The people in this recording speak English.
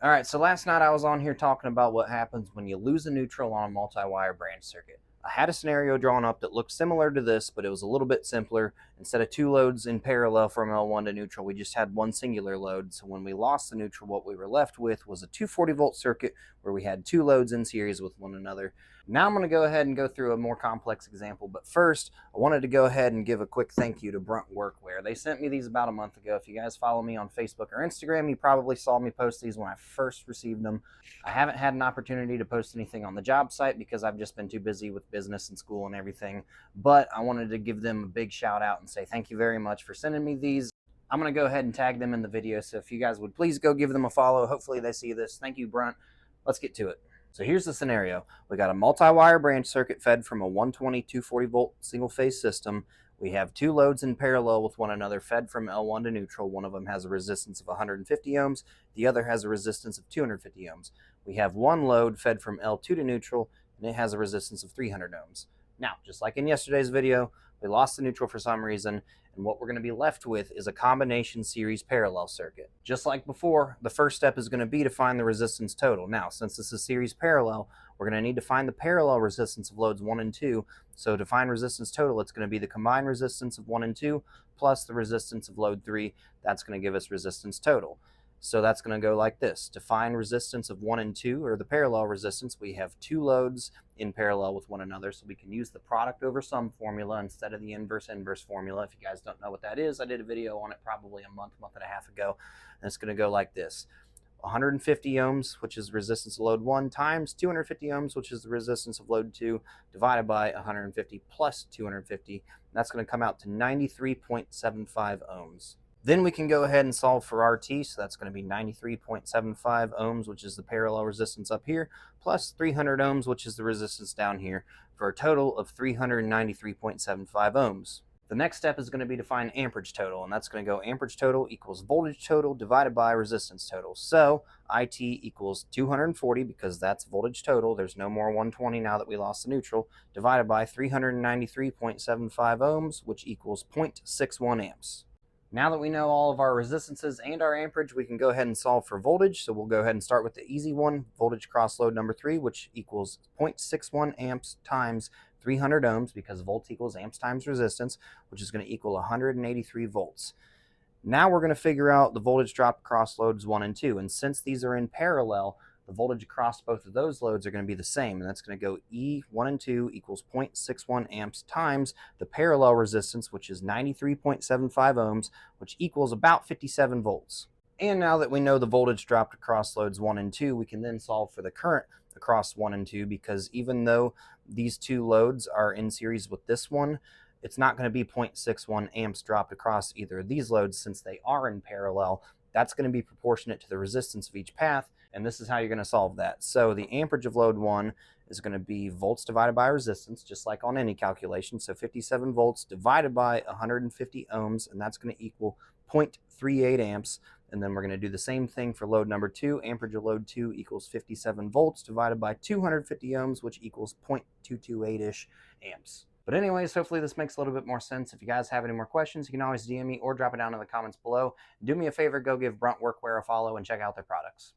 All right, so last night I was on here talking about what happens when you lose a neutral on a multi-wire branch circuit. I had a scenario drawn up that looked similar to this, but it was a little bit simpler. Instead of two loads in parallel from L1 to neutral, we just had one singular load. So when we lost the neutral, what we were left with was a 240-volt circuit where we had two loads in series with one another. Now I'm going to go ahead and go through a more complex example, but first I wanted to go ahead and give a quick thank you to BRUNT Workwear. They sent me these about a month ago. If you guys follow me on Facebook or Instagram, you probably saw me post these when I first received them. I haven't had an opportunity to post anything on the job site because I've just been too busy with business and school and everything, but I wanted to give them a big shout out and say thank you very much for sending me these. I'm going to go ahead and tag them in the video, so if you guys would please go give them a follow. Hopefully they see this. Thank you, BRUNT. Let's get to it. So here's the scenario. We got a multi-wire branch circuit fed from a 120 240 volt single phase system. We have two loads in parallel with one another fed from L1 to neutral. One of them has a resistance of 150 ohms. The other has a resistance of 250 ohms. We have one load fed from L2 to neutral, and it has a resistance of 300 ohms. Now, just like in yesterday's video, we lost the neutral for some reason, and what we're going to be left with is a combination series parallel circuit. Just like before, the first step is going to be to find the resistance total. Now, since this is series parallel, we're going to need to find the parallel resistance of loads 1 and 2. So to find resistance total, it's going to be the combined resistance of 1 and 2 plus the resistance of load 3. That's going to give us resistance total. So that's going to go like this. To find resistance of 1 and 2, or the parallel resistance, we have two loads in parallel with one another, so we can use the product over sum formula instead of the inverse formula. If you guys don't know what that is, I did a video on it probably a month and a half ago, and it's going to go like this. 150 ohms, which is the resistance of load 1, times 250 ohms, which is the resistance of load 2, divided by 150 plus 250. That's going to come out to 93.75 ohms. Then we can go ahead and solve for RT, so that's going to be 93.75 ohms, which is the parallel resistance up here, plus 300 ohms, which is the resistance down here, for a total of 393.75 ohms. The next step is going to be to find amperage total, and that's going to go amperage total equals voltage total divided by resistance total. So IT equals 240, because that's voltage total. There's no more 120 now that we lost the neutral, divided by 393.75 ohms, which equals 0.61 amps. Now that we know all of our resistances and our amperage, we can go ahead and solve for voltage. So we'll go ahead and start with the easy one, voltage cross load number 3, which equals 0.61 amps times 300 ohms, because volts equals amps times resistance, which is going to equal 183 volts. Now we're going to figure out the voltage drop across loads 1 and 2. And since these are in parallel, the voltage across both of those loads are going to be the same, and that's going to go E1 and 2 equals 0.61 amps times the parallel resistance, which is 93.75 ohms, which equals about 57 volts. And now that we know the voltage dropped across loads 1 and 2, we can then solve for the current across 1 and 2, because even though these two loads are in series with this one, it's not going to be 0.61 amps dropped across either of these loads since they are in parallel. That's going to be proportionate to the resistance of each path, and this is how you're going to solve that. So the amperage of load 1 is going to be volts divided by resistance, just like on any calculation. So 57 volts divided by 150 ohms, and that's going to equal 0.38 amps. And then we're going to do the same thing for load number 2. Amperage of load 2 equals 57 volts divided by 250 ohms, which equals 0.228-ish amps. But anyways, hopefully this makes a little bit more sense. If you guys have any more questions, you can always DM me or drop it down in the comments below. Do me a favor, go give BRUNT Workwear a follow and check out their products.